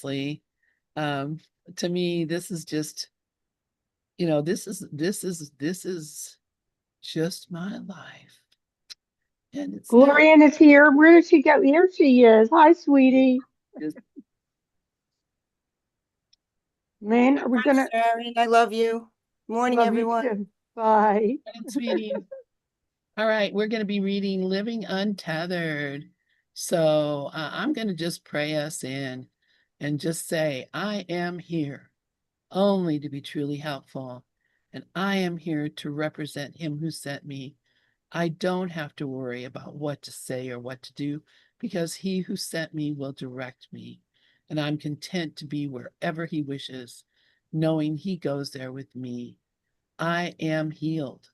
honestly, to me, this is just, this is just my life. And it's not Glorian is here. Where did she go? Here she is. Hi, sweetie. just, Lynn, are we Hi, gonna Sharon. I love you. Morning, love you everyone. too? Bye. sweetie. All right, we're going to be reading Living Untethered. So I'm going to just pray us in and just say, I am here only to be truly helpful, and I am here to represent him who sent me. I don't have to worry about what to say or what to do because he who sent me will direct me, and I'm content to be wherever he wishes, knowing he goes there with me. I am healed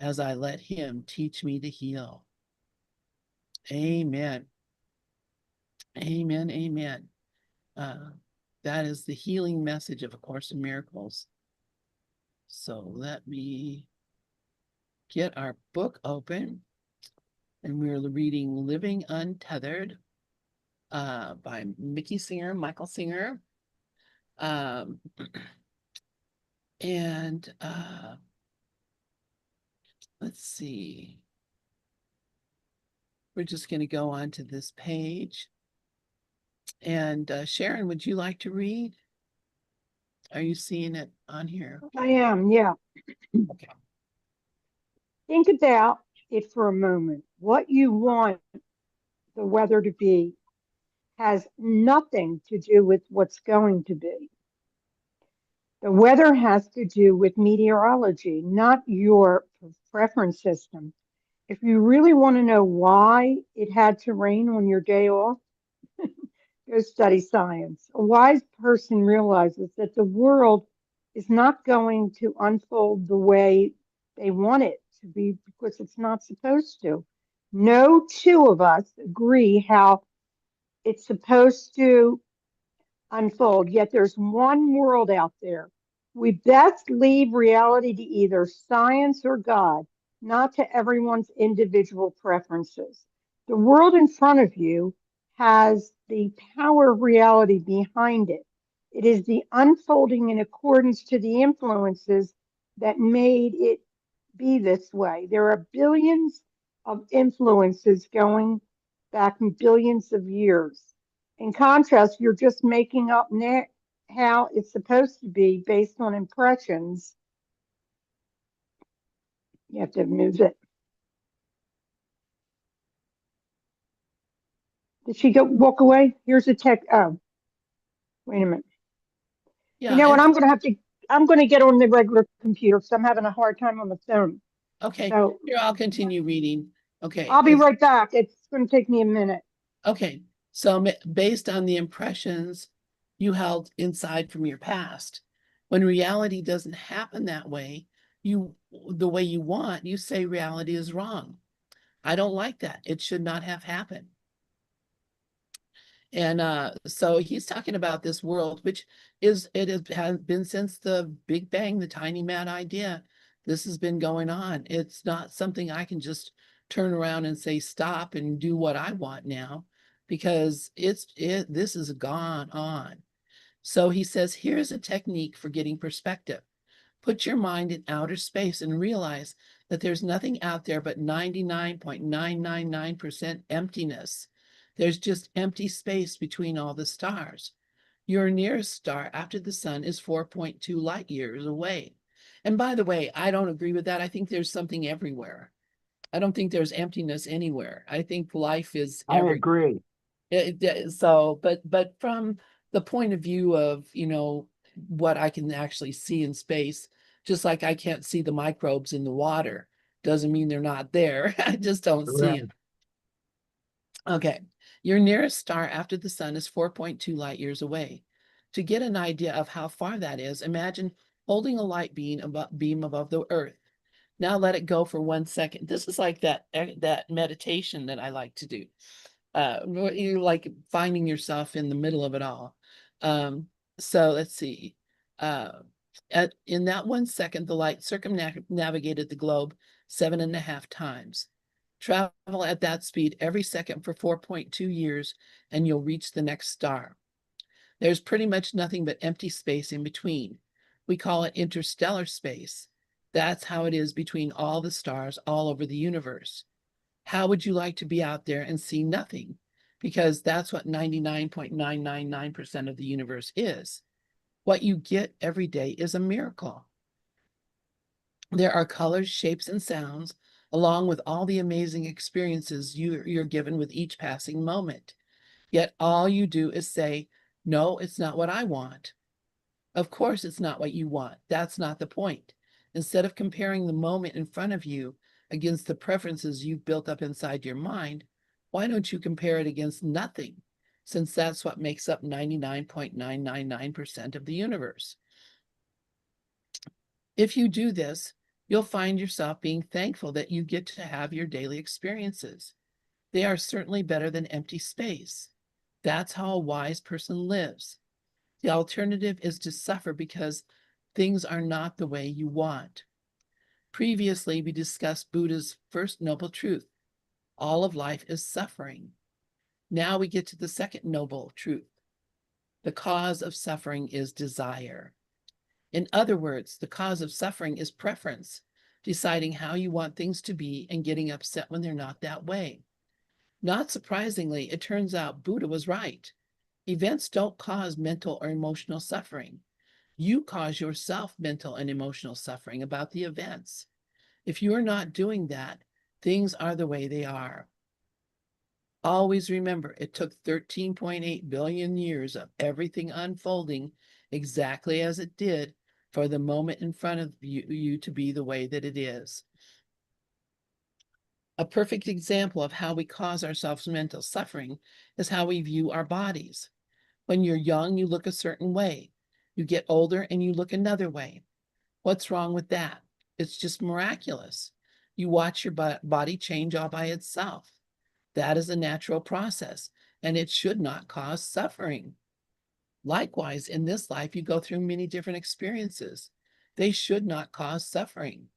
as I let him teach me to heal. Amen. Amen. Amen. Uh, that is the healing message of A Course in Miracles. So let me get our book open. And we're reading Living Untethered by Mickey Singer, Michael Singer. Um, and let's see. We're just going to go on to this page. And Sharon, would you like to read? Are you seeing it on here? I am, yeah. Okay. Think about it for a moment. What you want the weather to be has nothing to do with what's going to be. The weather has to do with meteorology, not your preference system. If you really want to know why it had to rain on your day off, go study science. A wise person realizes that the world is not going to unfold the way they want it to be because it's not supposed to. No two of us agree how it's supposed to unfold, yet there's one world out there. We best leave reality to either science or God, not to everyone's individual preferences. The world in front of you has the power of reality behind it. It is the unfolding in accordance to the influences that made it be this way. There are billions of influences going back billions of years. In contrast, you're just making up how it's supposed to be based on impressions. You have to move it. Did she go walk away? Here's a tech. Oh, wait a minute. You Yeah, know what? it's I'm going to get on the regular computer because I'm having a hard time on the phone. okay. So Here, I'll continue reading. Okay, I'll be right back. It's going to take me a minute. okay. So based on the impressions you held inside from your past, when reality doesn't happen that way, the way you want, you say reality is wrong. I don't like that. It should not have happened. And so he's talking about this world, which has been since the Big Bang, the tiny mad idea. This has been going on. It's not something I can just turn around and say stop and do what I want now, because this has gone on. So he says, here's a technique for getting perspective. Put your mind in outer space and realize that there's nothing out there but 99.999% emptiness. There's just empty space between all the stars. Your nearest star after the sun is 4.2 light years away. And by the way, I don't agree with that. I think there's something everywhere. I don't think there's emptiness anywhere. I think life is I every. agree. So, but from the point of view of, what I can actually see in space, just like I can't see the microbes in the water, doesn't mean they're not there. I just don't see Correct. them. Okay. Your nearest star after the sun is 4.2 light years away. To get an idea of how far that is, imagine holding a light beam above the earth. Now let it go for 1 second. This is like that meditation that I like to do. You're like finding yourself in the middle of it all. So let's see. Uh, in that 1 second, the light circumnavigated the globe 7.5 times. Travel at that speed every second for 4.2 years, and you'll reach the next star. There's pretty much nothing but empty space in between. We call it interstellar space. That's how it is between all the stars all over the universe. How would you like to be out there and see nothing? Because that's what 99.999% of the universe is. What you get every day is a miracle. There are colors, shapes, and sounds, along with all the amazing experiences you're given with each passing moment. Yet all you do is say, no, it's not what I want. Of course, it's not what you want. That's not the point. Instead of comparing the moment in front of you against the preferences you've built up inside your mind, why don't you compare it against nothing? Since that's what makes up 99.999% of the universe. If you do this, you'll find yourself being thankful that you get to have your daily experiences. They are certainly better than empty space. That's how a wise person lives. The alternative is to suffer because things are not the way you want. Previously, we discussed Buddha's first noble truth. All of life is suffering. Now we get to the second noble truth. The cause of suffering is desire. In other words, the cause of suffering is preference, deciding how you want things to be and getting upset when they're not that way. Not surprisingly, it turns out Buddha was right. Events don't cause mental or emotional suffering. You cause yourself mental and emotional suffering about the events. If you are not doing that, things are the way they are. Always remember, it took 13.8 billion years of everything unfolding exactly as it did for the moment in front of you to be the way that it is. A perfect example of how we cause ourselves mental suffering is how we view our bodies. When you're young, you look a certain way. You get older and you look another way. What's wrong with that? It's just miraculous. You watch your body change all by itself. That is a natural process, and it should not cause suffering. Likewise, in this life, you go through many different experiences. They should not cause suffering.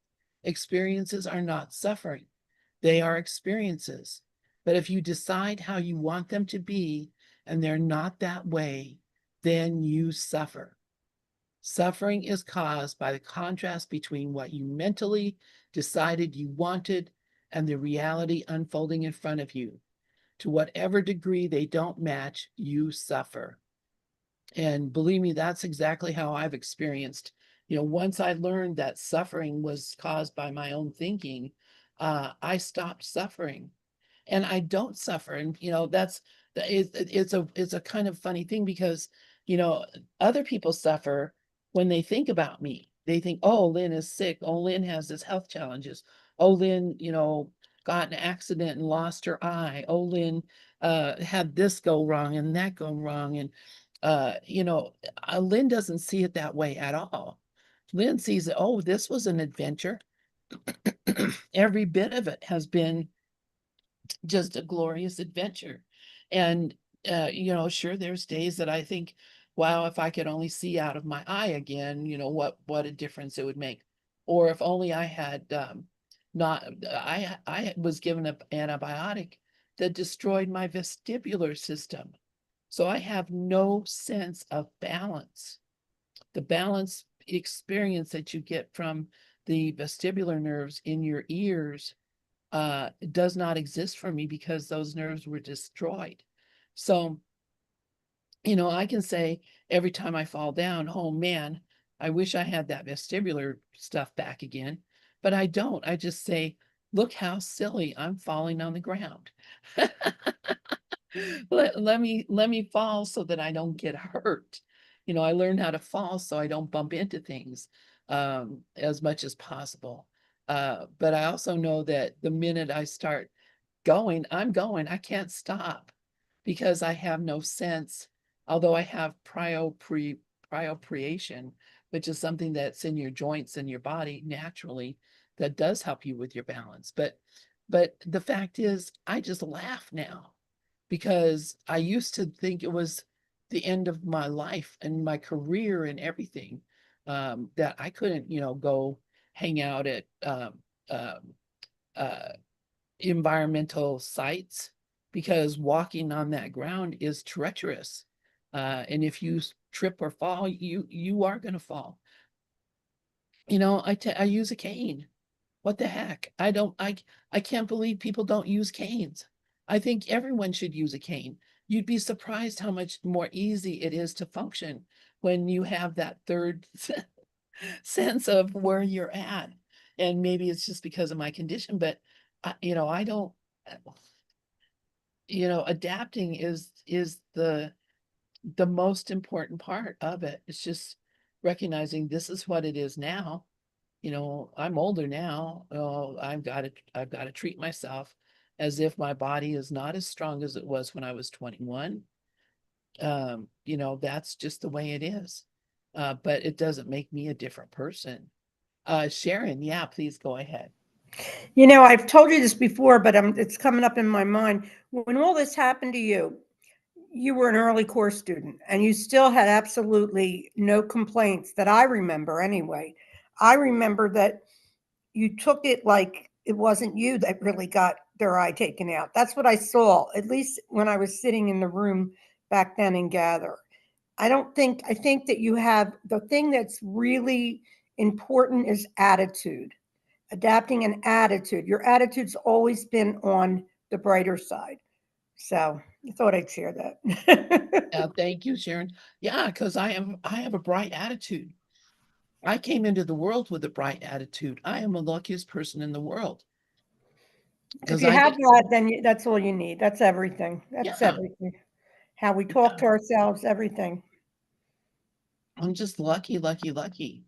Experiences are not suffering. They are experiences. But if you decide how you want them to be, and they're not that way, then you suffer. Suffering is caused by the contrast between what you mentally decided you wanted and the reality unfolding in front of you. To whatever degree they don't match, you suffer. And believe me, that's exactly how I've experienced. Once I learned that suffering was caused by my own thinking, I stopped suffering. And I don't suffer. And it's a kind of funny thing because you know other people suffer when they think about me. They think, oh, Lynn is sick. Oh, Lynn has this health challenges. Oh, Lynn, got in an accident and lost her eye. Oh, Lynn had this go wrong and that go wrong. And Lynn doesn't see it that way at all. Lynn sees it, oh, this was an adventure. Every bit of it has been just a glorious adventure. And sure, there's days that I think, wow, if I could only see out of my eye again, what a difference it would make. Or if only I had not I was given an antibiotic that destroyed my vestibular system. So I have no sense of balance. The balance experience that you get from the vestibular nerves in your ears does not exist for me because those nerves were destroyed. So, I can say every time I fall down, oh man, I wish I had that vestibular stuff back again, but I don't. I just say, look how silly I'm falling on the ground. let me fall so that I don't get hurt. I learned how to fall so I don't bump into things as much as possible. But I also know that the minute I start going, I'm going. I can't stop because I have no sense, although I have priopriation, which is something that's in your joints and your body naturally that does help you with your balance. But the fact is, I just laugh now because I used to think it was the end of my life and my career and everything, that I couldn't, go hang out at uh, environmental sites because walking on that ground is treacherous. And if you trip or fall, you are going to fall. You know, I use a cane. What the heck? I can't believe people don't use canes. I think everyone should use a cane. You'd be surprised how much more easy it is to function when you have that third sense of where you're at. And maybe it's just because of my condition, but I don't, adapting is the most important part of it. It's just recognizing this is what it is now. I'm older now. I've got to treat myself as if my body is not as strong as it was when I was 21. That's just the way it is. But it doesn't make me a different person. Sharon, yeah, please go ahead. I've told you this before, but it's coming up in my mind. When all this happened to you, you were an early course student and you still had absolutely no complaints that I remember anyway. I remember that you took it like it wasn't you that really got their eye taken out. That's what I saw, at least when I was sitting in the room back then in Gather. I think that you have the thing that's really important is attitude, adapting an attitude. Your attitude's always been on the brighter side. So I thought I'd share that. Thank you, Sharon. Yeah, because I have a bright attitude. I came into the world with a bright attitude. I am the luckiest person in the world If because you I have get, that, then that's all you need. That's everything. That's yeah, everything. How we talk yeah. to ourselves, everything. I'm just lucky, lucky, lucky.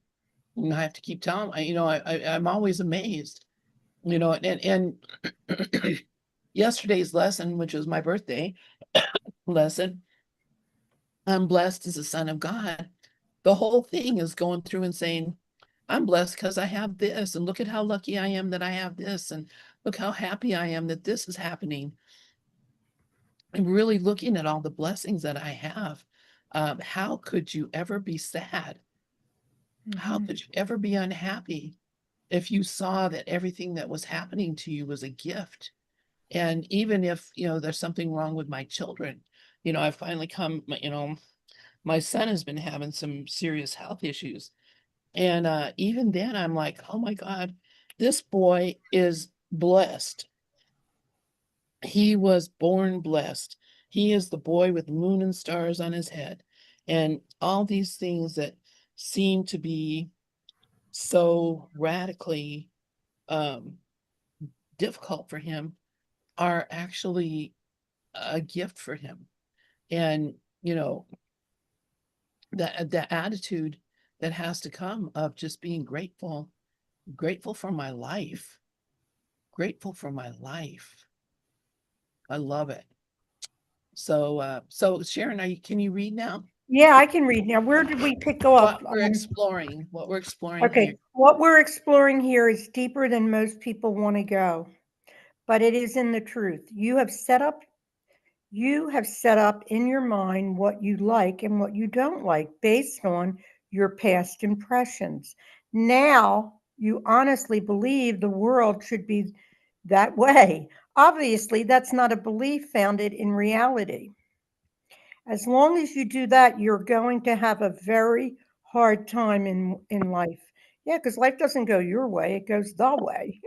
And I have to keep telling, I'm always amazed, and yesterday's lesson, which was my birthday lesson, I'm blessed as a son of God. The whole thing is going through and saying, I'm blessed because I have this, and look at how lucky I am that I have this, and look how happy I am that this is happening. I'm really looking at all the blessings that I have. How could you ever be sad? How Mhm. could you ever be unhappy if you saw that everything that was happening to you was a gift? And even if, there's something wrong with my children, I finally come, my son has been having some serious health issues. And even then, I'm like, oh my God, this boy is blessed. He was born blessed. He is the boy with moon and stars on his head. And all these things that seem to be so radically um, difficult for him are actually a gift for him. And, you know, the attitude that has to come of just being grateful, grateful for my life, grateful for my life. I love it. So Sharon, can you read now? Yeah, I can read now. Where did we pick up? What we're exploring here. Okay, what we're exploring here is deeper than most people want to go, but it is in the truth. You have set up in your mind what you like and what you don't like based on your past impressions. Now you honestly believe the world should be that way. Obviously, that's not a belief founded in reality. As long as you do that, you're going to have a very hard time in life. Yeah, because life doesn't go your way, it goes the way.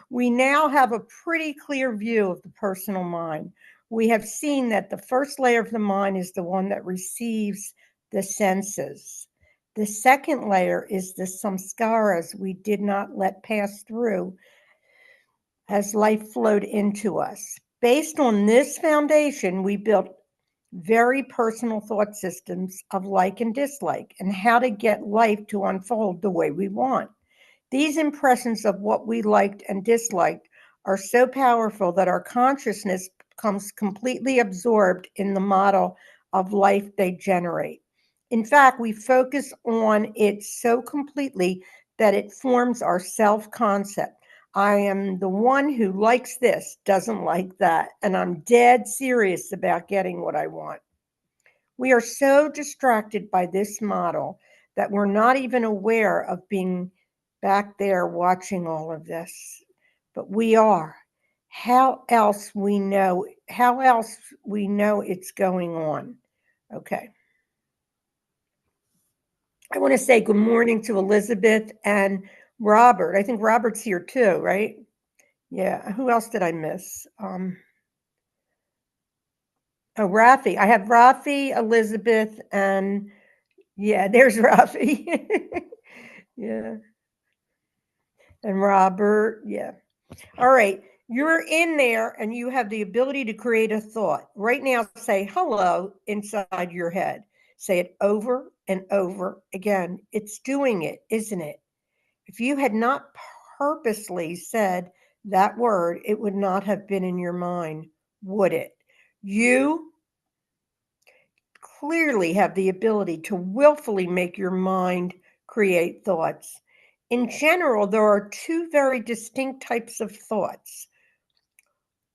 We now have a pretty clear view of the personal mind. We have seen that the first layer of the mind is the one that receives the senses. The second layer is the samskaras we did not let pass through as life flowed into us. Based on this foundation, we built very personal thought systems of like and dislike and how to get life to unfold the way we want. These impressions of what we liked and disliked are so powerful that our consciousness becomes completely absorbed in the model of life they generate. In fact, we focus on it so completely that it forms our self concept. I am the one who likes this, doesn't like that, and I'm dead serious about getting what I want. We are so distracted by this model that we're not even aware of being back there watching all of this. But we are. How else we know it's going on? Okay. I want to say good morning to Elizabeth and Robert. I think Robert's here too, right? Yeah. Who else did I miss? Oh, Rafi. I have Rafi, Elizabeth, and yeah, there's Rafi. Yeah. And Robert. Yeah. All right. You're in there and you have the ability to create a thought. Right now, say hello inside your head. Say it over and over again. It's doing it, isn't it? If you had not purposely said that word, it would not have been in your mind, would it? You clearly have the ability to willfully make your mind create thoughts. In general, there are two very distinct types of thoughts: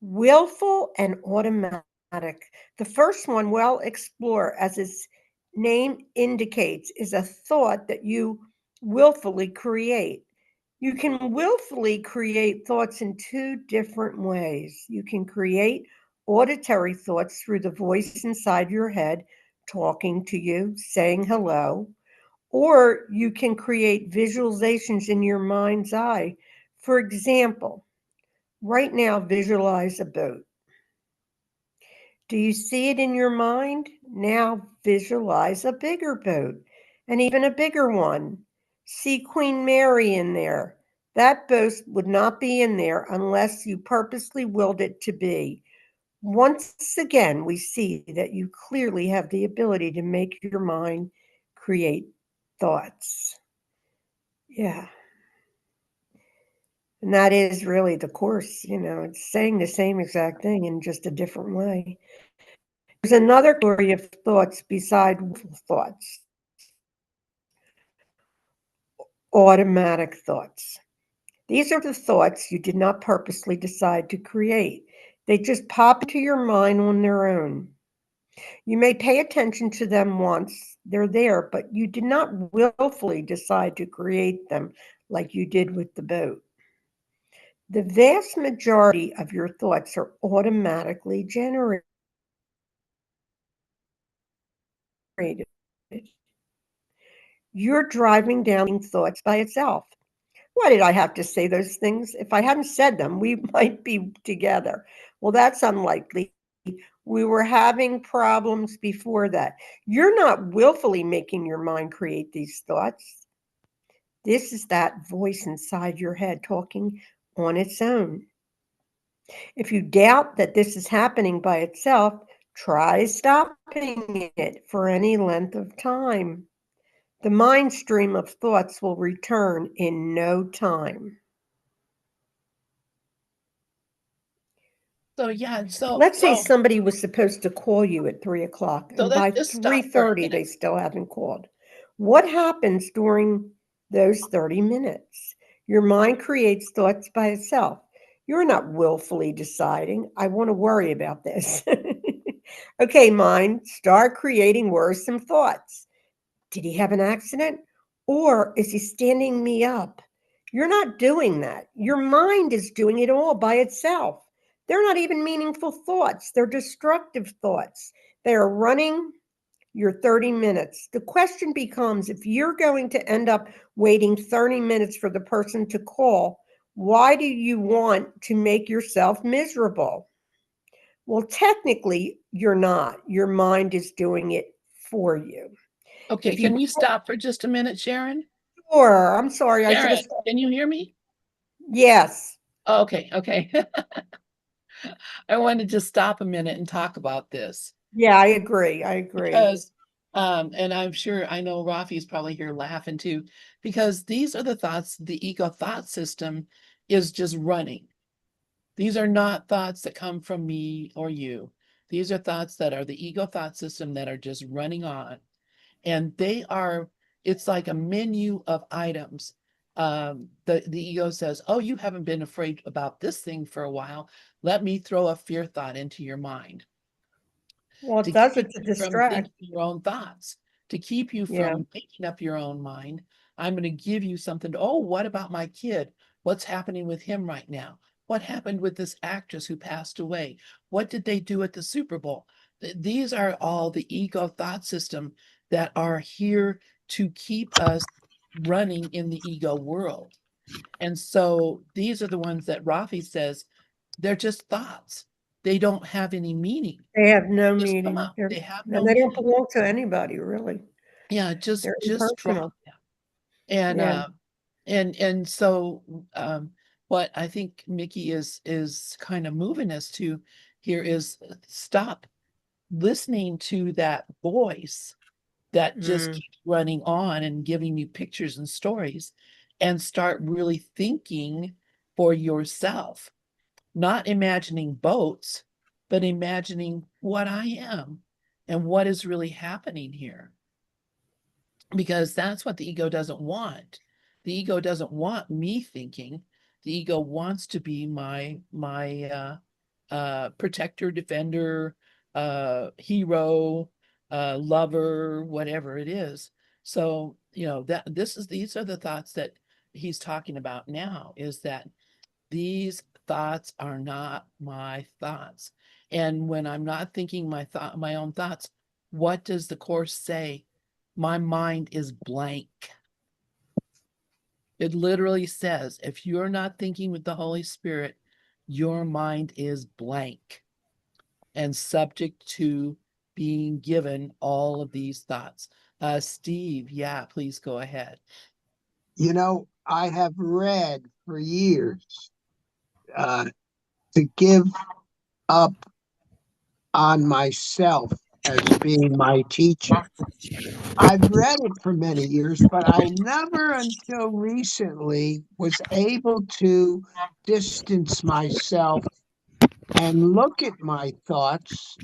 willful and automatic. The first one, well explore, as its name indicates, is a thought that you willfully create. You can willfully create thoughts in two different ways. You can create auditory thoughts through the voice inside your head talking to you, saying hello, or you can create visualizations in your mind's eye. For example, right now, visualize a boat. Do you see it in your mind? Now visualize a bigger boat and even a bigger one. See Queen Mary in there. That boat would not be in there unless you purposely willed it to be. Once again, we see that you clearly have the ability to make your mind create thoughts. Yeah. And that is really the course, it's saying the same exact thing in just a different way. There's another category of thoughts beside thoughts, automatic thoughts. These are the thoughts you did not purposely decide to create. They just pop into your mind on their own. You may pay attention to them once they're there, but you did not willfully decide to create them like you did with the boat. The vast majority of your thoughts are automatically generated. You're driving down thoughts by itself. Why did I have to say those things? If I hadn't said them, we might be together. Well, that's unlikely. We were having problems before that. You're not willfully making your mind create these thoughts. This is that voice inside your head talking on its own. If you doubt that this is happening by itself, try stopping it for any length of time. The mind stream of thoughts will return in no time. So yeah, Let's say somebody was supposed to call you at 3:00, so and let's by just stop for a 3:30 minute. they still haven't called. What happens during those 30 minutes? Your mind creates thoughts by itself. You're not willfully deciding, I want to worry about this. Okay, mind, start creating worrisome thoughts. Did he have an accident? Or is he standing me up? You're not doing that. Your mind is doing it all by itself. They're not even meaningful thoughts, they're destructive thoughts. They are running your 30 minutes. The question becomes, if you're going to end up waiting 30 minutes for the person to call, why do you want to make yourself miserable? Well, technically, you're not. Your mind is doing it for you. Okay, If you can we stop for just a minute, Sharon? Sure, I'm sorry, I should Sharon, have said can you hear me? yes. Oh, okay, okay. I want to just stop a minute and talk about this Yeah, I agree. because, and I'm sure I know Rafi's probably here laughing too, because these are the thoughts, the ego thought system is just running. These are not thoughts that come from me or you. These are thoughts that are the ego thought system that are just running on. And it's like a menu of items. The ego says, oh, you haven't been afraid about this thing for a while. Let me throw a fear thought into your mind Well, to it does keep it to you from distract. thinking your own thoughts, to keep you Yeah. from making up your own mind. I'm going to give you something. Oh, what about my kid? What's happening with him right now? What happened with this actress who passed away? What did they do at the Super Bowl? These are all the ego thought system that are here to keep us running in the ego world. And so these are the ones that Rafi says, they're just thoughts. They don't have any meaning. They have no Just come meaning. up. They have no And they don't meaning. belong to anybody, really. Yeah, They're just impersonal. drop them. And Yeah. and so what I think Mickey is kind of moving us to here is stop listening to that voice that just Mm. keeps running on and giving you pictures and stories, and start really thinking for yourself, not imagining boats, but imagining what I am and what is really happening here, because that's what the ego doesn't want. The ego doesn't want me thinking. The ego wants to be my protector, defender, hero, lover, whatever it is. So, these are the thoughts that he's talking about now, is that these thoughts are not my thoughts. And when I'm not thinking my own thoughts, what does the course say? My mind is blank. It literally says, if you're not thinking with the Holy Spirit, your mind is blank and subject to being given all of these thoughts. Steve, yeah, please go ahead. I have read for years to give up on myself as being my teacher. I've read it for many years, but I never until recently was able to distance myself and look at my thoughts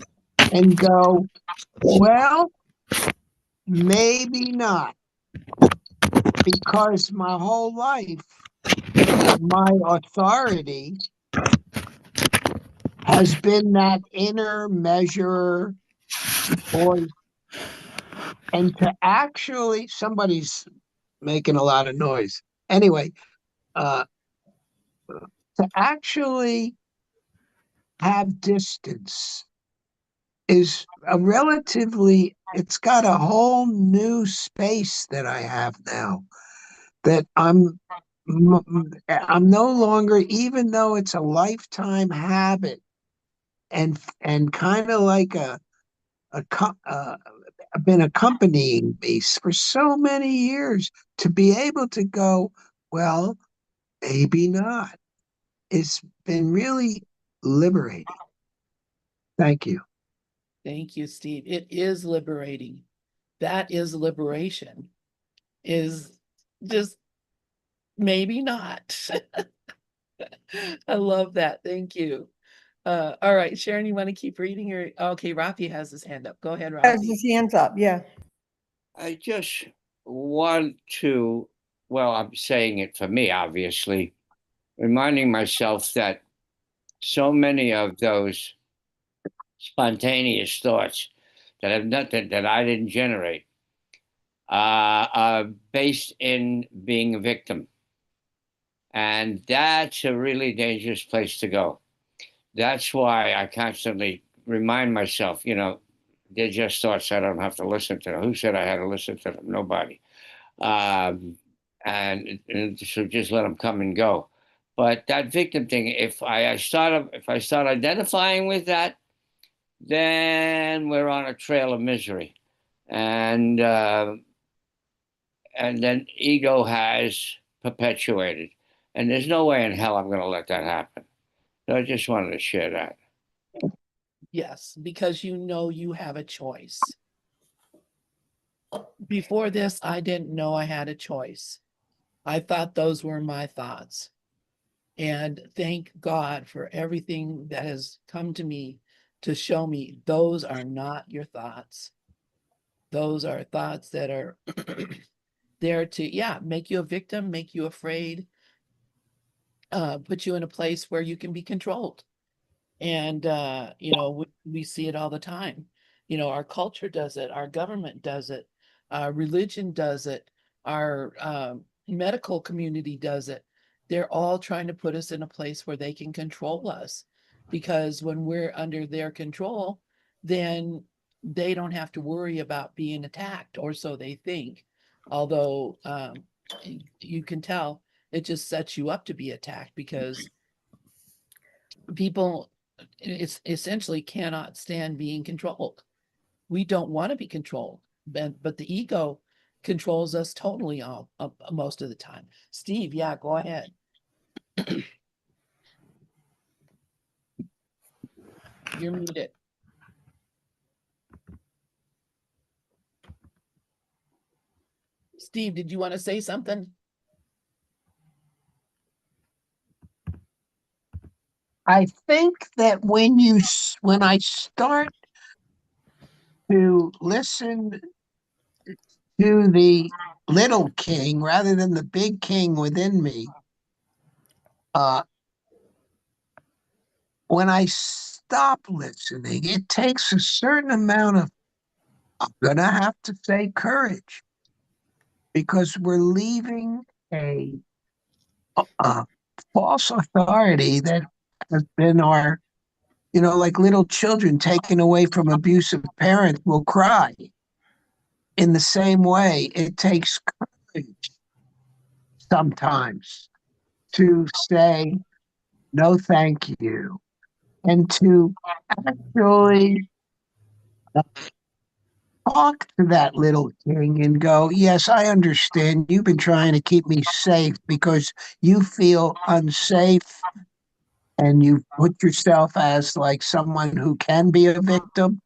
and go, well, maybe not, because my whole life, my authority has been that inner measure voice. And to actually, somebody's making a lot of noise. Anyway, uh, to actually have distance is it's got a whole new space that I have now, that I'm no longer, even though it's a lifetime habit and kind of like been accompanying me for so many years, to be able to go, well, maybe not. It's been really liberating. Thank you. Thank you, Steve. It is liberating. That is liberation, is just maybe not. I love that. Thank you. All right, Sharon, you want to keep reading, or okay, Rafi has his hand up. Go ahead, Has Rafi. his hands up. Yeah. I just want to, well, I'm saying it for me, obviously, reminding myself that so many of those spontaneous thoughts that have nothing, that I didn't generate, are based in being a victim. And that's a really dangerous place to go. That's why I constantly remind myself, they're just thoughts. I don't have to listen to them. Who said I had to listen to them? Nobody. Um, and so just let them come and go. But that victim thing, if I start identifying with that, then we're on a trail of misery, and then ego has perpetuated, and there's no way in hell I'm going to let that happen. So I just wanted to share that. Yes, because you have a choice. Before this, I didn't know I had a choice. I thought those were my thoughts. And thank God for everything that has come to me to show me those are not your thoughts. Those are thoughts that are there to, yeah, make you a victim, make you afraid, put you in a place where you can be controlled. And, we see it all the time. Our culture does it, our government does it, religion does it, our medical community does it. They're all trying to put us in a place where they can control us, because when we're under their control, then they don't have to worry about being attacked, or so they think. Although you can tell it just sets you up to be attacked because people it's essentially cannot stand being controlled. We don't want to be controlled, but the ego controls us totally all most of the time. Steve, yeah, go ahead. You're muted. Steve, did you want to say something? I think that when I start to listen to the little king rather than the big king within me, uh, when I stop listening, it takes a certain amount of, I'm gonna have to say, courage, because we're leaving a false authority that has been our, like little children taken away from abusive parents will cry. In the same way, it takes courage sometimes to say, no, thank you, and to actually talk to that little king and go, yes, I understand. You've been trying to keep me safe because you feel unsafe and you put yourself as like someone who can be a victim.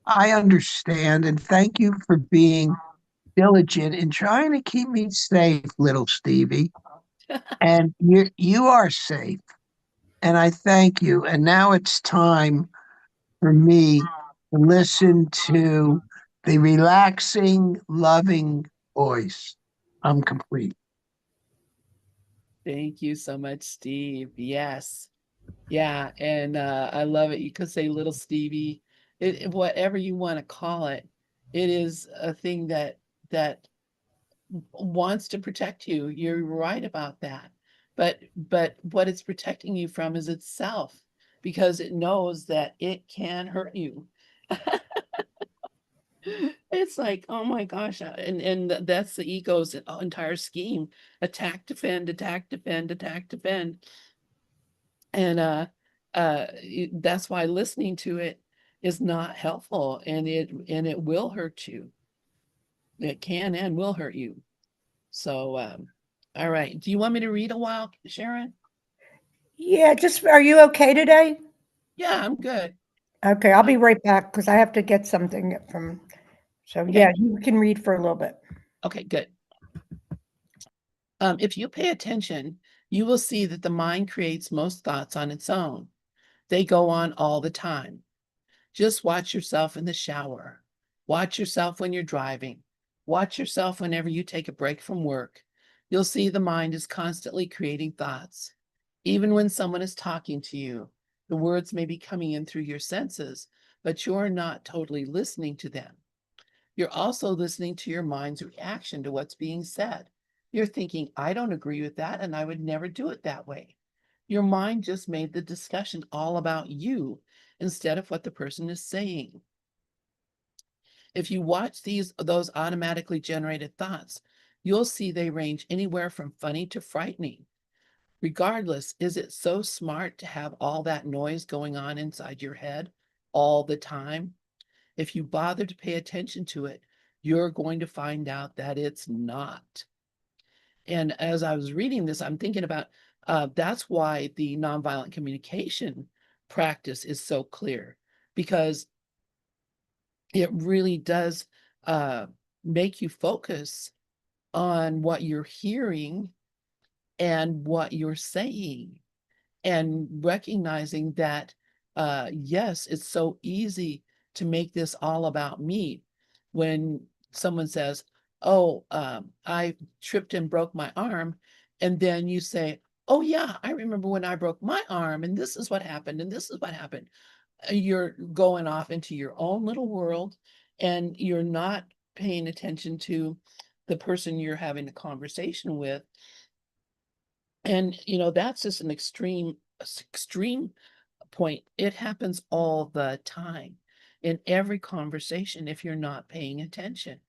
I understand. And thank you for being diligent in trying to keep me safe, little Stevie. And you are safe. And I thank you. And now it's time for me to listen to the relaxing, loving voice. I'm complete. Thank you so much, Steve. Yes. Yeah, and I love it. You could say little Stevie, whatever you want to call it. It is a thing that wants to protect you. You're right about that. But what it's protecting you from is itself because it knows that it can hurt you. It's like, oh my gosh, and that's the ego's entire scheme. Attack, defend, attack, defend, attack, defend. And that's why listening to it is not helpful and it will hurt you. It can and will hurt you. So all right. Do you want me to read a while, Sharon? Yeah, just are you okay today? Yeah, I'm good. Okay, I'll be right back because I have to get something from. So Okay. yeah, you can read for a little bit. Okay, good. If you pay attention, you will see that the mind creates most thoughts on its own. They go on all the time. Just watch yourself in the shower. Watch yourself when you're driving. Watch yourself whenever you take a break from work. You'll see the mind is constantly creating thoughts. Even when someone is talking to you, the words may be coming in through your senses, but you're not totally listening to them. You're also listening to your mind's reaction to what's being said. You're thinking, I don't agree with that, and I would never do it that way. Your mind just made the discussion all about you instead of what the person is saying. If you watch those automatically generated thoughts, you'll see they range anywhere from funny to frightening. Regardless, is it so smart to have all that noise going on inside your head all the time? If you bother to pay attention to it, you're going to find out that it's not. And as I was reading this, I'm thinking about that's why the nonviolent communication practice is so clear, because it really does make you focus on what you're hearing and what you're saying, and recognizing that, yes, it's so easy to make this all about me. When someone says, oh, I tripped and broke my arm, and then you say, oh yeah, I remember when I broke my arm, and this is what happened, and this is what happened. You're going off into your own little world, and you're not paying attention to the person you're having a conversation with. And that's just an extreme point. It happens all the time in every conversation if you're not paying attention.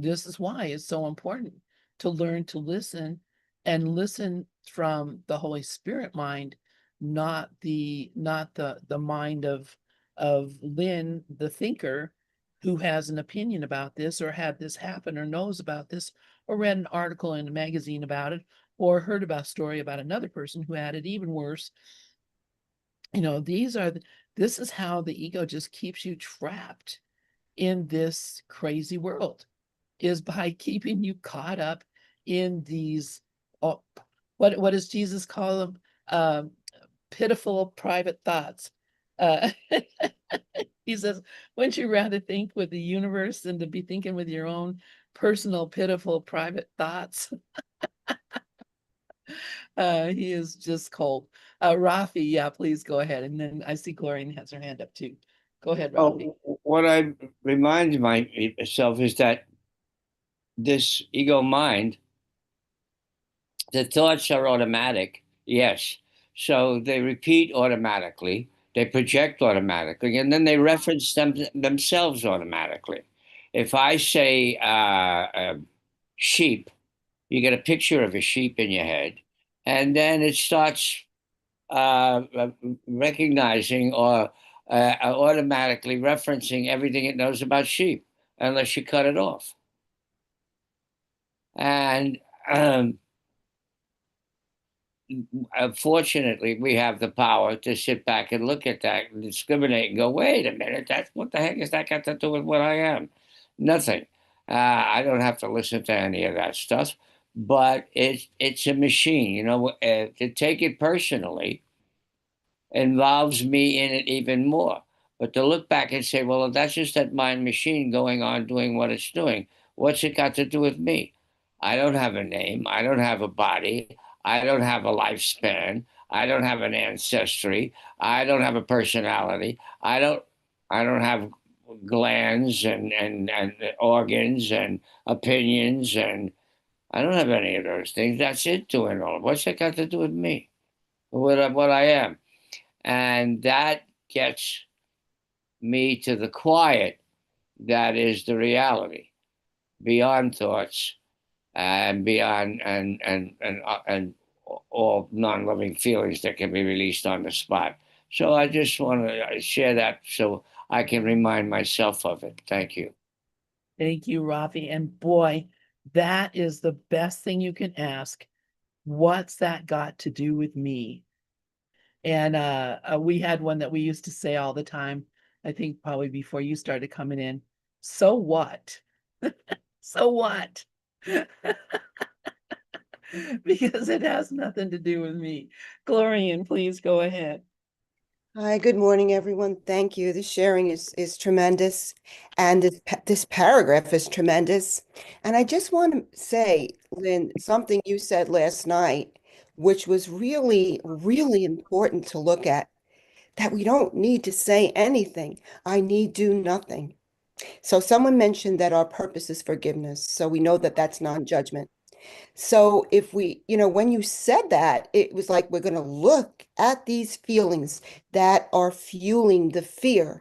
This is why it's so important to learn to listen and listen from the Holy Spirit mind, not the mind of Lynn, the thinker, who has an opinion about this or had this happen or knows about this or read an article in a magazine about it or heard about a story about another person who had it even worse. You know, this is how the ego just keeps you trapped in this crazy world, is by keeping you caught up in these, oh, what does Jesus call them? Pitiful private thoughts. Uh, he says, wouldn't you rather think with the universe than to be thinking with your own personal, pitiful, private thoughts? He is just cold. Rafi, yeah, please go ahead. And then I see Glorian has her hand up too. Go ahead, Rafi. What I remind myself is that this ego mind, the thoughts are automatic, yes. So they repeat automatically, they project automatically, and then they reference themselves automatically. If I say sheep, you get a picture of a sheep in your head, and then it starts recognizing or automatically referencing everything it knows about sheep, unless you cut it off. And unfortunately, we have the power to sit back and look at that and discriminate and go, wait a minute, that's what the heck has that got to do with what I am? Nothing. I don't have to listen to any of that stuff, but it's a machine, you know, to take it personally involves me in it even more. But to look back and say, well, that's just that mind machine going on doing what it's doing. What's it got to do with me? I don't have a name. I don't have a body. I don't have a lifespan. I don't have an ancestry. I don't have a personality. I don't have glands and organs and opinions, and I don't have any of those things. That's it doing all. What's it got to do with me? What I am? And that gets me to the quiet that is the reality, beyond thoughts and beyond and all non-living feelings that can be released on the spot. So I just want to share that so I can remind myself of it. Thank you. Thank you, Rafi. And boy, that is the best thing you can ask. What's that got to do with me? And we had one that we used to say all the time, I think probably before you started coming in. So what? So what? Because it has nothing to do with me. Glorian, please go ahead. Hi, good morning, everyone. Thank you. The sharing is tremendous, and this paragraph is tremendous. And I just want to say, Lynn, something you said last night, which was really, really important to look at, that we don't need to say anything. I need do nothing. So someone mentioned that our purpose is forgiveness. So we know that that's non-judgment. So if we, when you said that, it was like we're going to look at these feelings that are fueling the fear,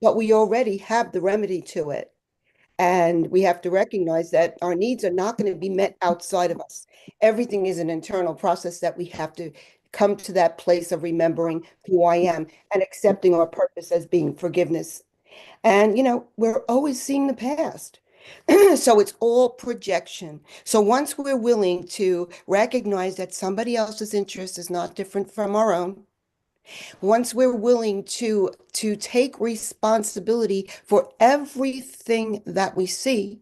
but we already have the remedy to it. And we have to recognize that our needs are not going to be met outside of us. Everything is an internal process that we have to come to that place of remembering who I am and accepting our purpose as being forgiveness. And, we're always seeing the past. So it's all projection. So once we're willing to recognize that somebody else's interest is not different from our own, once we're willing to take responsibility for everything that we see,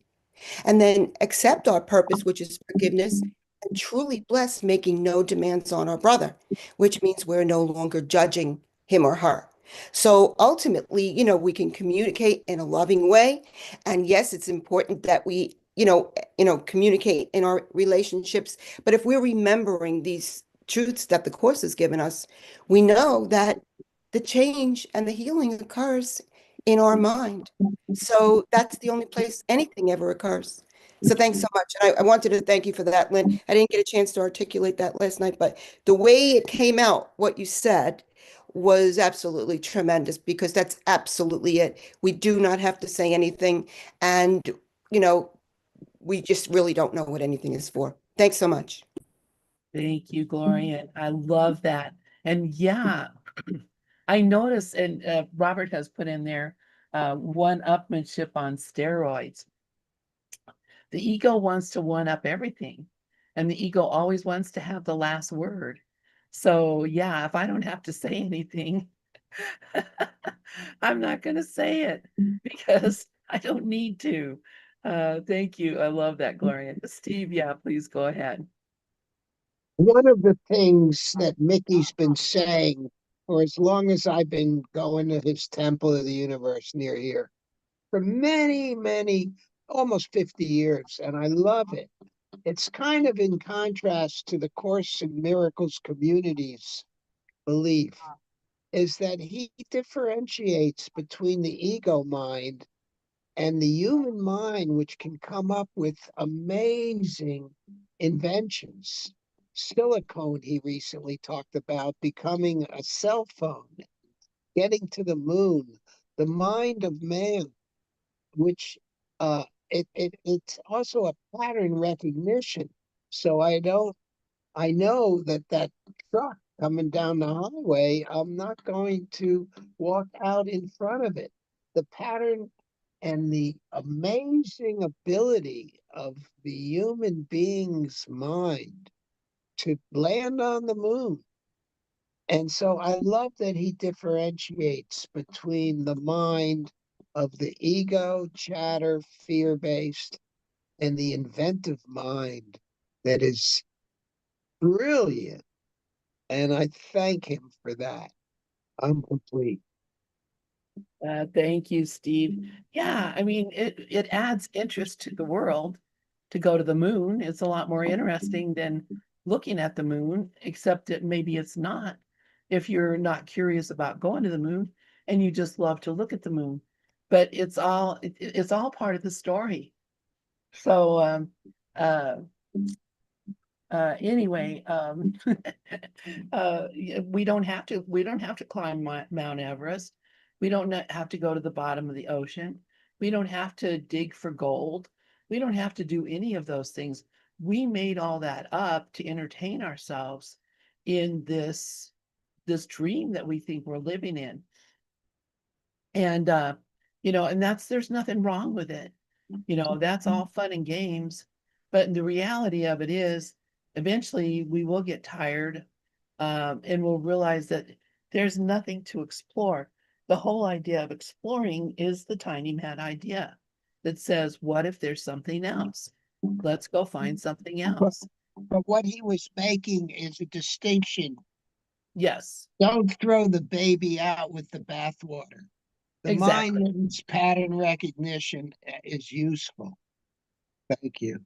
and then accept our purpose, which is forgiveness, and truly bless, making no demands on our brother, which means we're no longer judging him or her. So ultimately, we can communicate in a loving way. And yes, it's important that we, communicate in our relationships. But if we're remembering these truths that the Course has given us, we know that the change and the healing occurs in our mind. So that's the only place anything ever occurs. So thanks so much. And I wanted to thank you for that, Lynn. I didn't get a chance to articulate that last night, but the way it came out, what you said, was absolutely tremendous, because that's absolutely it. We do not have to say anything. And, we just really don't know what anything is for. Thanks so much. Thank you, Gloria. I love that. And yeah, I noticed, and Robert has put in there, one-upmanship on steroids. The ego wants to one-up everything, and the ego always wants to have the last word. So yeah, if I don't have to say anything, I'm not going to say it because I don't need to. Thank you. I love that, Gloria. Steve, yeah, please go ahead. One of the things that Mickey's been saying for as long as I've been going to his Temple of the Universe near here, for many, many, almost 50 years, and I love it. It's kind of in contrast to the Course in Miracles community's belief, is that he differentiates between the ego mind and the human mind, which can come up with amazing inventions. Silicone, he recently talked about becoming a cell phone, getting to the moon, the mind of man, which it's also a pattern recognition. So I know that that truck coming down the highway, I'm not going to walk out in front of it. The pattern and the amazing ability of the human being's mind to land on the moon. And so I love that he differentiates between the mind of the ego, chatter, fear based, and the inventive mind that is brilliant. And I thank him for that. I'm complete. Thank you, Steve. Yeah, I mean, it adds interest to the world to go to the moon. It's a lot more interesting than looking at the moon, except that maybe it's not if you're not curious about going to the moon and you just love to look at the moon. But it's all part of the story. So uh anyway, we don't have to climb Mount Everest. We don't have to go to the bottom of the ocean. We don't have to dig for gold. We don't have to do any of those things. We made all that up to entertain ourselves in this dream that we think we're living in. And and there's nothing wrong with it. That's all fun and games. But the reality of it is, eventually we will get tired, and we'll realize that there's nothing to explore. The whole idea of exploring is the tiny mad idea that says, what if there's something else? Let's go find something else. But what he was making is a distinction. Yes, Don't throw the baby out with the bathwater. The mind exactly. needs pattern recognition is useful. Thank you.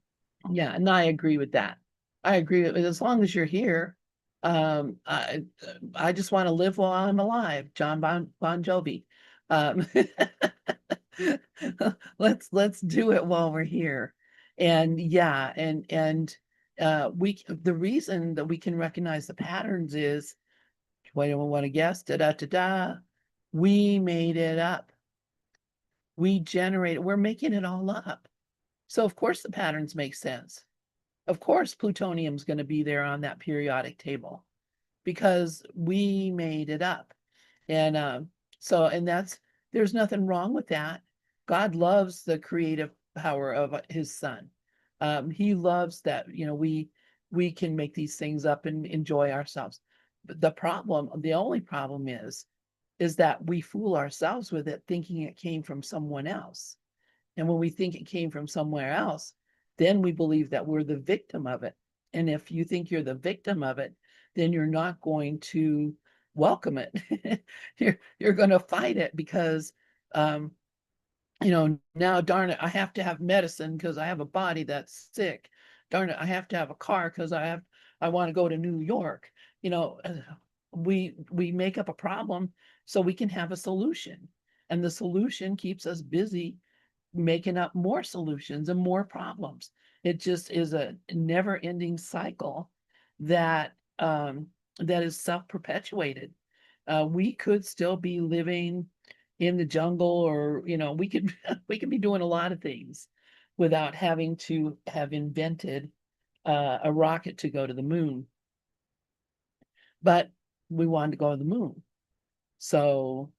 Yeah, and I agree with that. I agree with it. As long as you're here, I just want to live while I'm alive. Bon Jovi. Um, let's do it while we're here. And yeah, and the reason that we can recognize the patterns is, what do you want to guess? Da da da da. We made it up. We're making it all up. So of course the patterns make sense. Of course plutonium's going to be there on that periodic table because we made it up. And there's nothing wrong with that. God loves the creative power of his son. He loves that, we can make these things up and enjoy ourselves. But the only problem is that we fool ourselves with it, thinking it came from someone else. And when we think it came from somewhere else, then we believe that we're the victim of it. And if you think you're the victim of it, then you're not going to welcome it. You're going to fight it because, now darn it, I have to have medicine because I have a body that's sick. Darn it, I have to have a car because I want to go to New York. We make up a problem so we can have a solution, and the solution keeps us busy making up more solutions and more problems. It just is a never-ending cycle that that is self-perpetuated. We could still be living in the jungle, or we could we could be doing a lot of things without having to have invented a rocket to go to the moon. But we wanted to go to the moon. So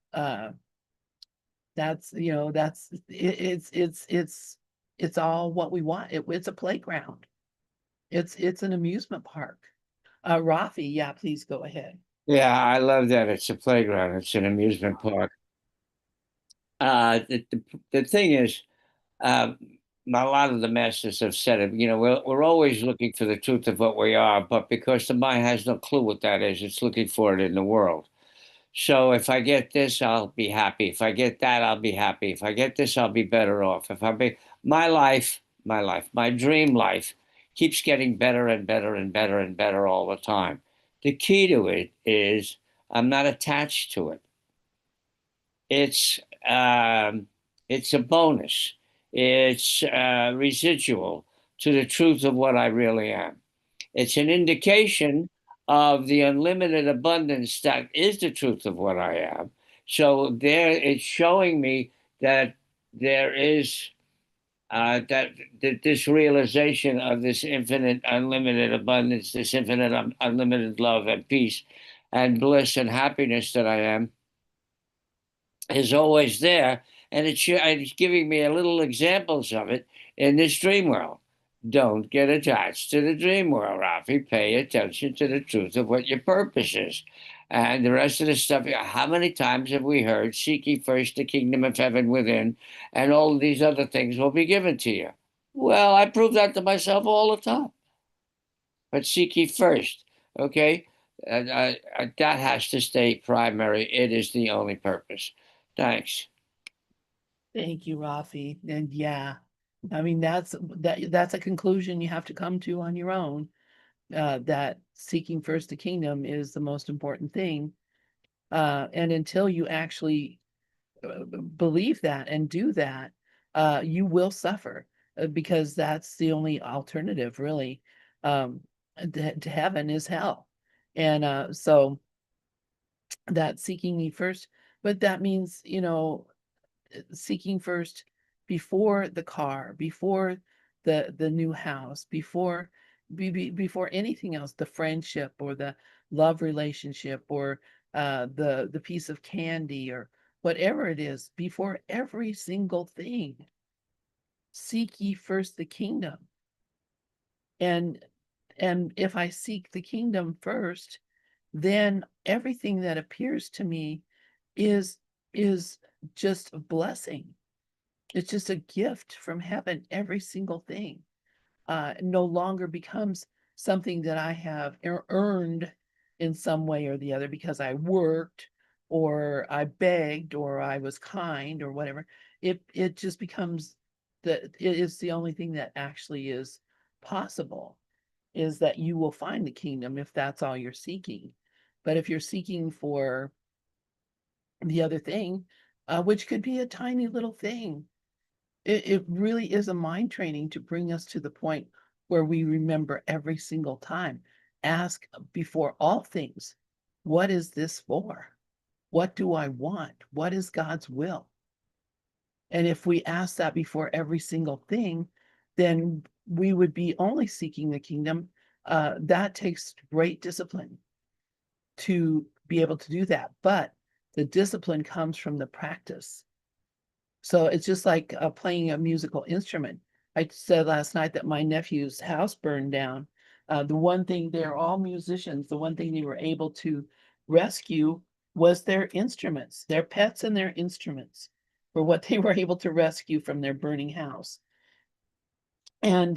that's, you know, it's all what we want. It's a playground. It's an amusement park. Rafi, yeah, please go ahead. Yeah, I love that. It's a playground. It's an amusement park. The thing is, a lot of the masters have said it. You know, we're always looking for the truth of what we are, but because the mind has no clue what that is, it's looking for it in the world. So if I get this, I'll be happy. If I get that, I'll be happy. If I get this, I'll be better off. If I be my dream life keeps getting better and better and better and better all the time. The key to it is I'm not attached to it. It's it's a bonus. It's residual to the truth of what I really am. It's an indication of the unlimited abundance that is the truth of what I am. So there, it's showing me that there is that this realization of this infinite, unlimited abundance, this infinite, unlimited love and peace and bliss and happiness that I am is always there, and it's giving me a little examples of it in this dream world. Don't get attached to the dream world, Rafi. Pay attention to the truth of what your purpose is. And the rest of the stuff, how many times have we heard, seek ye first the kingdom of heaven within, and all of these other things will be given to you? Well, I prove that to myself all the time. But seek ye first, okay? That has to stay primary. It is the only purpose. Thanks. Thank you, Rafi. And yeah, I mean, that's a conclusion you have to come to on your own, that seeking first the kingdom is the most important thing. And until you actually believe that and do that, you will suffer, because that's the only alternative, really. To heaven is hell. And so that seeking me first, but that means, you know, seeking first before the car, before the new house, before anything else, the friendship or the love relationship, or the piece of candy, or whatever it is, before every single thing. Seek ye first the kingdom. And if I seek the kingdom first, then everything that appears to me is is just a blessing. It's just a gift from heaven. Every single thing no longer becomes something that I have earned in some way or the other, because I worked, or I begged, or I was kind, or whatever. It just becomes that it is the only thing that actually is possible, is that you will find the kingdom if that's all you're seeking. But if you're seeking for the other thing, which could be a tiny little thing, it really is a mind training to bring us to the point where we remember every single time. Ask before all things, what is this for? What do I want? What is God's will? And if we ask that before every single thing, then we would be only seeking the kingdom. That takes great discipline to be able to do that. But the discipline comes from the practice. So it's just like playing a musical instrument. I said last night that my nephew's house burned down. The one thing, they're all musicians, the one thing they were able to rescue was their instruments, their pets and their instruments were what they were able to rescue from their burning house. And,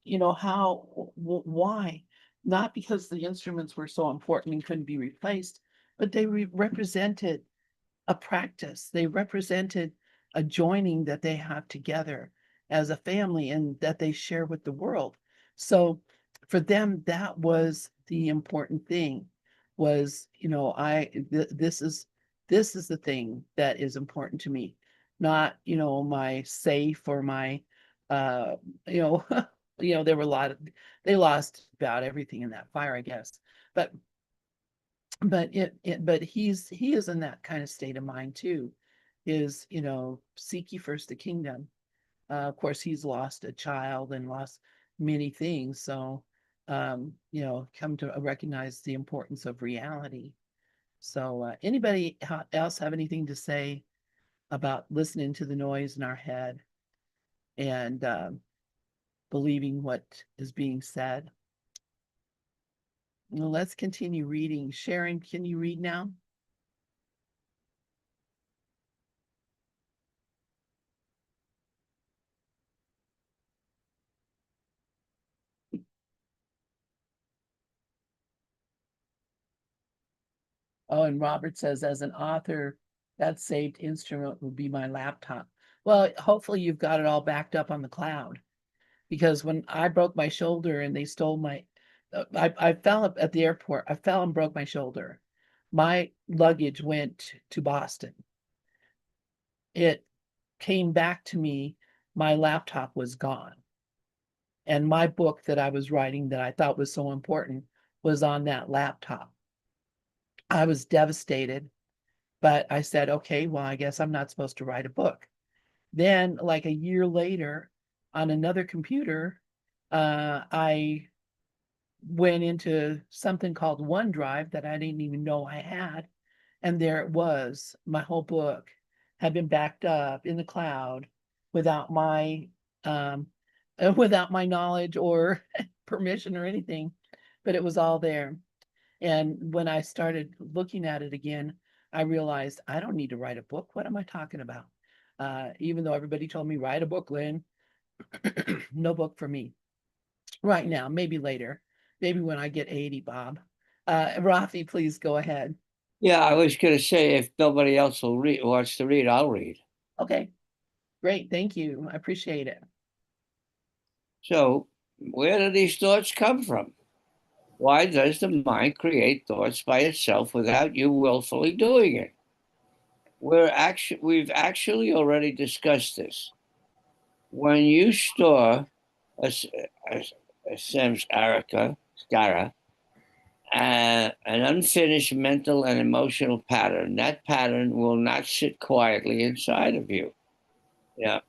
you know, why? Not because the instruments were so important and couldn't be replaced, but they represented a practice. They represented a joining that they have together as a family and that they share with the world. So for them, that was the important thing, was, you know, this is the thing that is important to me, not, you know, my safe or my, uh, you know, there were a lot of, they lost about everything in that fire, I guess. But but he is in that kind of state of mind too, is, you know, seek ye first the kingdom. Of course, he's lost a child and lost many things. So, come to recognize the importance of reality. So, anybody else have anything to say about listening to the noise in our head and believing what is being said? Well, let's continue reading. Sharon, can you read now? Oh, and Robert says, as an author, that saved instrument would be my laptop. Well, hopefully you've got it all backed up on the cloud, because when I broke my shoulder and they stole I fell up at the airport. I fell and broke my shoulder. My luggage went to Boston. It came back to me. My laptop was gone. And my book that I was writing that I thought was so important was on that laptop. I was devastated, but I said, okay, well, I guess I'm not supposed to write a book. Then, like a year later, on another computer, I went into something called OneDrive that I didn't even know I had. And there it was. My whole book had been backed up in the cloud without my um, without my knowledge or permission or anything, but it was all there. And when I started looking at it again, I realized I don't need to write a book. What am I talking about? Even though everybody told me, write a book, Lynn, no book for me right now, maybe later, maybe when I get 80, Bob. Rafi, please go ahead. Yeah, I was going to say, if nobody else wants to read, I'll read. Okay, great. Thank you. I appreciate it. So, where do these thoughts come from? Why does the mind create thoughts by itself without you willfully doing it? We've actually already discussed this. When you store a, s- a samskara, an unfinished mental and emotional pattern, that pattern will not sit quietly inside of you. Yeah.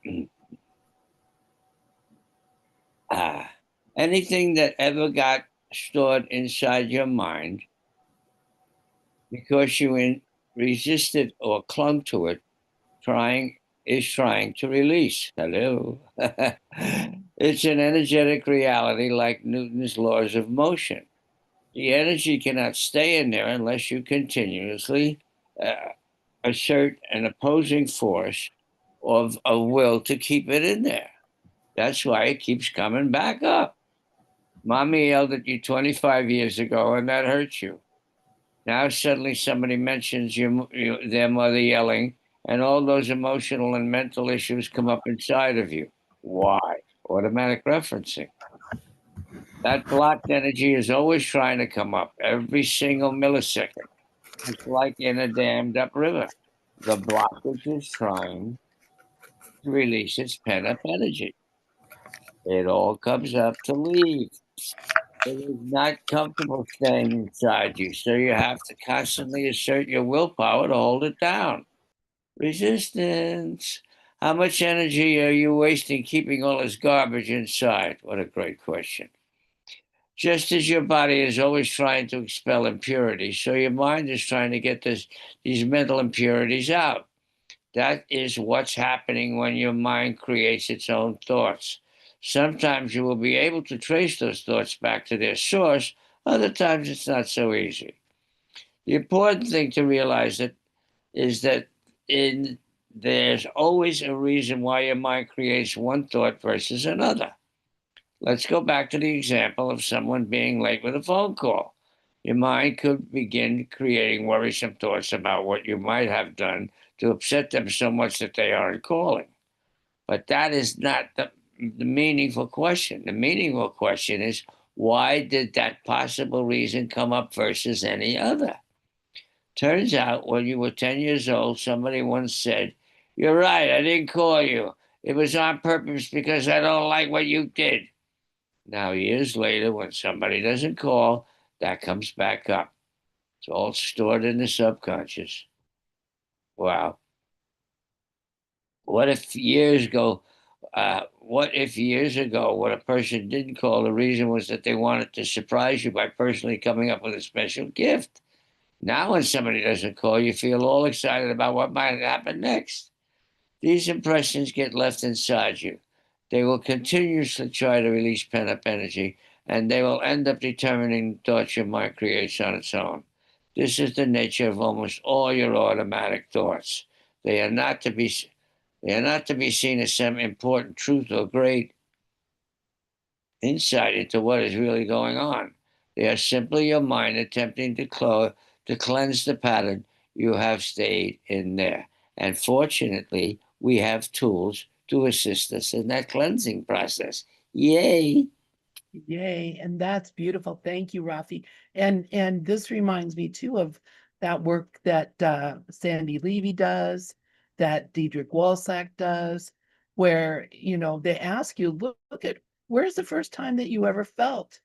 Ah. Anything that ever got stored inside your mind because resisted or clung to it, trying to release. Hello. It's an energetic reality like Newton's laws of motion. The energy cannot stay in there unless you continuously uh, assert an opposing force of will to keep it in there. That's why it keeps coming back up. Mommy yelled at you 25 years ago, and that hurts you. Now suddenly somebody mentions their mother yelling, and all those emotional and mental issues come up inside of you. Why? Automatic referencing. That blocked energy is always trying to come up every single millisecond. It's like in a dammed up river. The blockage is trying to release its pent up energy. It all comes up to leave. It is not comfortable staying inside you, so you have to constantly assert your willpower to hold it down. Resistance. How much energy are you wasting keeping all this garbage inside? What a great question. Just as your body is always trying to expel impurities, so your mind is trying to get these mental impurities out. That is what's happening when your mind creates its own thoughts. Sometimes you will be able to trace those thoughts back to their source, other times it's not so easy. The important thing to realize is that in there's always a reason why your mind creates one thought versus another. Let's go back to the example of someone being late with a phone call. Your mind could begin creating worrisome thoughts about what you might have done to upset them so much that they aren't calling. But that is not the meaningful question. The meaningful question is, why did that possible reason come up versus any other? Turns out when you were 10 years old, somebody once said, "You're right, I didn't call you. It was on purpose because I don't like what you did." Now, years later, when somebody doesn't call, that comes back up. It's all stored in the subconscious. Wow. What if years go What if years ago, what a person didn't call, the reason was that they wanted to surprise you by personally coming up with a special gift? Now, when somebody doesn't call, you feel all excited about what might happen next. These impressions get left inside you. They will continuously try to release pent up energy, and they will end up determining thoughts your mind creates on its own. This is the nature of almost all your automatic thoughts. They are not to be they are not to be seen as some important truth or great insight into what is really going on. They are simply your mind attempting to cleanse the pattern you have stayed in there. And fortunately, we have tools to assist us in that cleansing process. Yay! Yay, and that's beautiful. Thank you, Rafi. And this reminds me too of that work that Sandy Levy does, that Diedrich Walsack does, where they ask you, look at where's the first time that you ever felt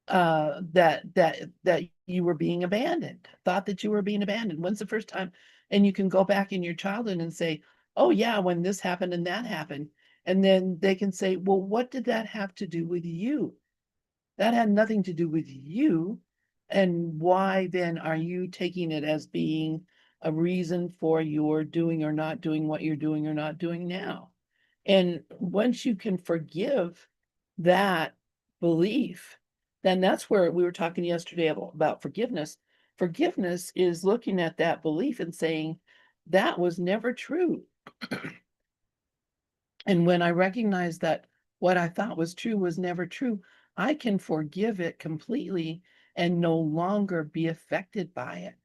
that you were being abandoned, thought that you were being abandoned. When's the first time? And you can go back in your childhood and say, oh yeah, when this happened and that happened. And then they can say, well, what did that have to do with you? That had nothing to do with you. And why then are you taking it as being a reason for your doing or not doing what you're doing or not doing now? And once you can forgive that belief, then that's where we were talking yesterday about forgiveness. Forgiveness is looking at that belief and saying, that was never true. And when I recognize that what I thought was true was never true, I can forgive it completely and no longer be affected by it.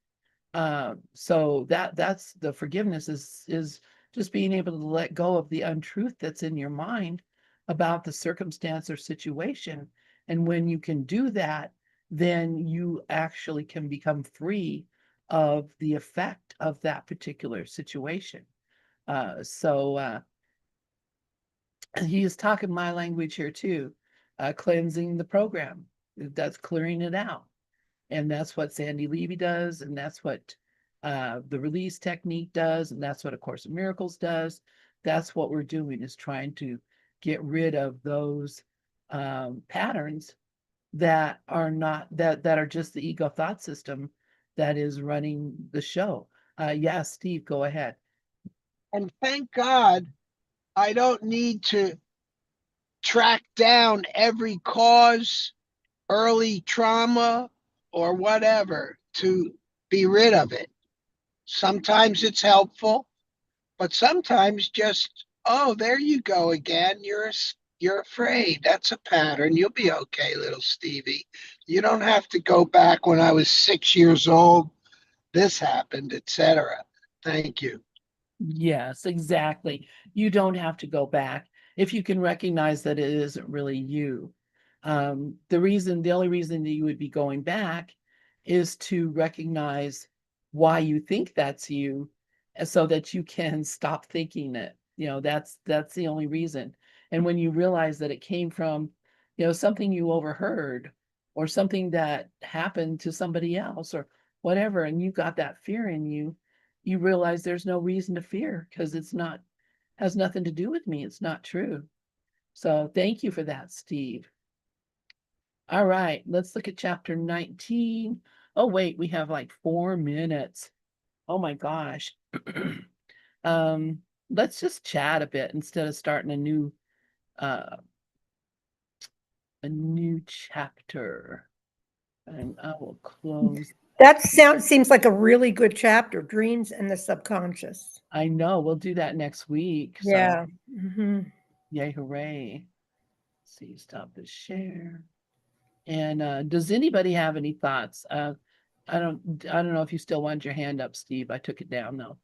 So that's the forgiveness is just being able to let go of the untruth that's in your mind about the circumstance or situation. And when you can do that, then you actually can become free of the effect of that particular situation. So he is talking my language here too, cleansing the program. That's clearing it out. And that's what Sandy Levy does. And that's what the release technique does. And that's what A Course in Miracles does. That's what we're doing, is trying to get rid of those patterns that are not, that are just the ego thought system that is running the show. Yeah, Steve, go ahead. And thank God I don't need to track down every cause, early trauma, or whatever to be rid of it. Sometimes it's helpful, but sometimes just, oh, there you go again. You're afraid. That's a pattern. You'll be okay, little Stevie. You don't have to go back when I was 6 years old. This happened, etc. Thank you. Yes, exactly. You don't have to go back if you can recognize that it isn't really you. The only reason that you would be going back is to recognize why you think that's you, so that you can stop thinking it. That's the only reason. And when you realize that it came from, something you overheard or something that happened to somebody else or whatever, and you got that fear in you, you realize there's no reason to fear because has nothing to do with me. It's not true. So thank you for that, Steve. All right, let's look at chapter 19. Oh, wait, we have like 4 minutes. Oh my gosh. Let's just chat a bit instead of starting a new chapter. And I will close. That seems like a really good chapter, dreams and the subconscious. I know, we'll do that next week. Yeah. So yay, hooray. Let's see, stop the share. And does anybody have any thoughts? I don't know if you still want your hand up, Steve. I took it down though.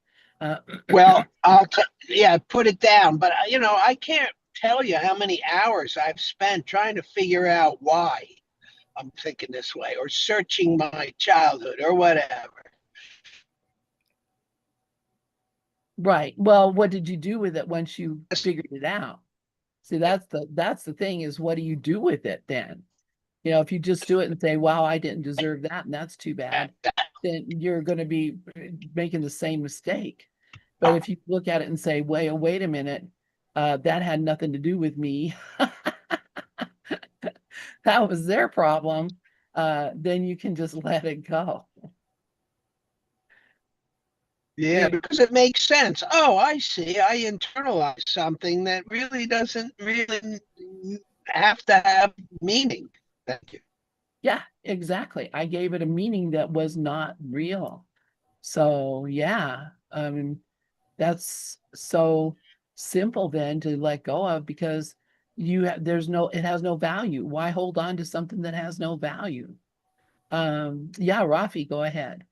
Well, yeah, put it down. But I can't tell you how many hours I've spent trying to figure out why I'm thinking this way, or searching my childhood, or whatever. Right. Well, what did you do with it once you figured it out? See, that's the thing, is what do you do with it then? If you just do it and say, wow, I didn't deserve that, and that's too bad, then you're going to be making the same mistake. But if you look at it and say, wait a minute, That had nothing to do with me. That was their problem. Then you can just let it go. Yeah, because it makes sense. Oh, I see. I internalize something that really doesn't really have to have meaning. Thank you. Yeah, exactly. I gave it a meaning that was not real. So yeah, that's so simple then to let go of, because it has no value. Why hold on to something that has no value? Yeah, Rafi, go ahead.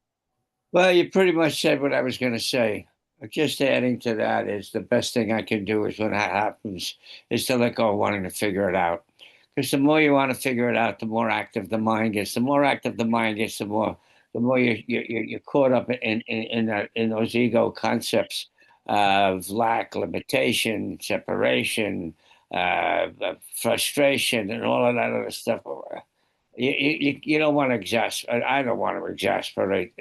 Well, you pretty much said what I was going to say. Just adding to that is the best thing I can do is when that happens is to let go of wanting to figure it out. Because the more you want to figure it out, the more active the mind gets. The more active the mind gets, the more you're caught up in those ego concepts of lack, limitation, separation, frustration, and all of that other stuff. You don't want to exasperate. I don't want to exasperate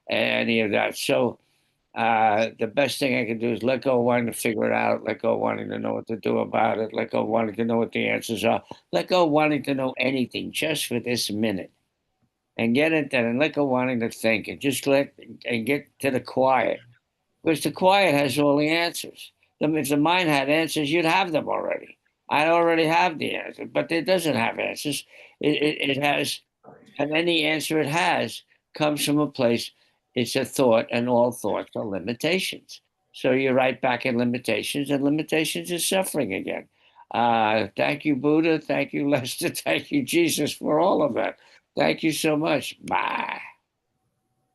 any of that. So the best thing I can do is let go of wanting to figure it out, let go of wanting to know what to do about it, let go of wanting to know what the answers are, let go of wanting to know anything just for this minute. And get it done and let go of wanting to think and just get to the quiet. Because the quiet has all the answers. If the mind had answers, you'd have them already. I already have the answer, but it doesn't have answers. It has, and any answer it has comes from a place, it's a thought, and all thoughts are limitations. So you're right back in limitations, and limitations is suffering again. Thank you, Buddha. Thank you, Lester. Thank you, Jesus, for all of that. Thank you so much. Bye.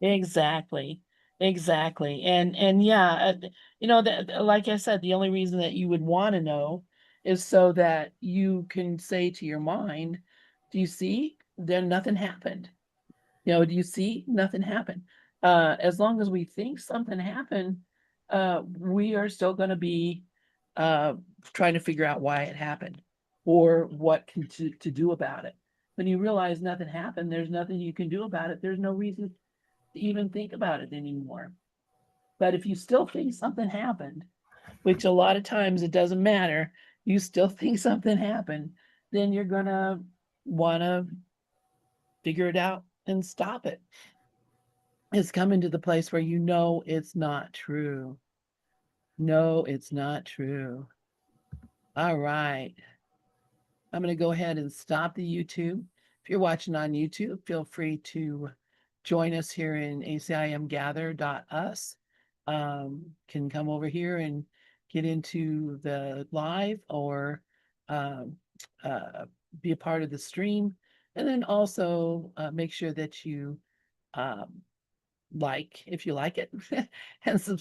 Exactly. Exactly. And yeah, that, like I said, the only reason that you would want to know is so that you can say to your mind, do you see? Then nothing happened. Do you see? Nothing happened. As long as we think something happened, we are still going to be uh, trying to figure out why it happened or what to do about it. When you realize nothing happened, there's nothing you can do about it. There's no reason to even think about it anymore. But if you still think something happened, which a lot of times it doesn't matter, you still think something happened, then you're going to want to figure it out and stop it. It's coming to the place where you know it's not true. No, it's not true. All right. I'm going to go ahead and stop the YouTube. If you're watching on YouTube, feel free to join us here in acimgather.us. Can come over here and get into the live or um, be a part of the stream. And then also make sure that you um, if you like it, and subscribe.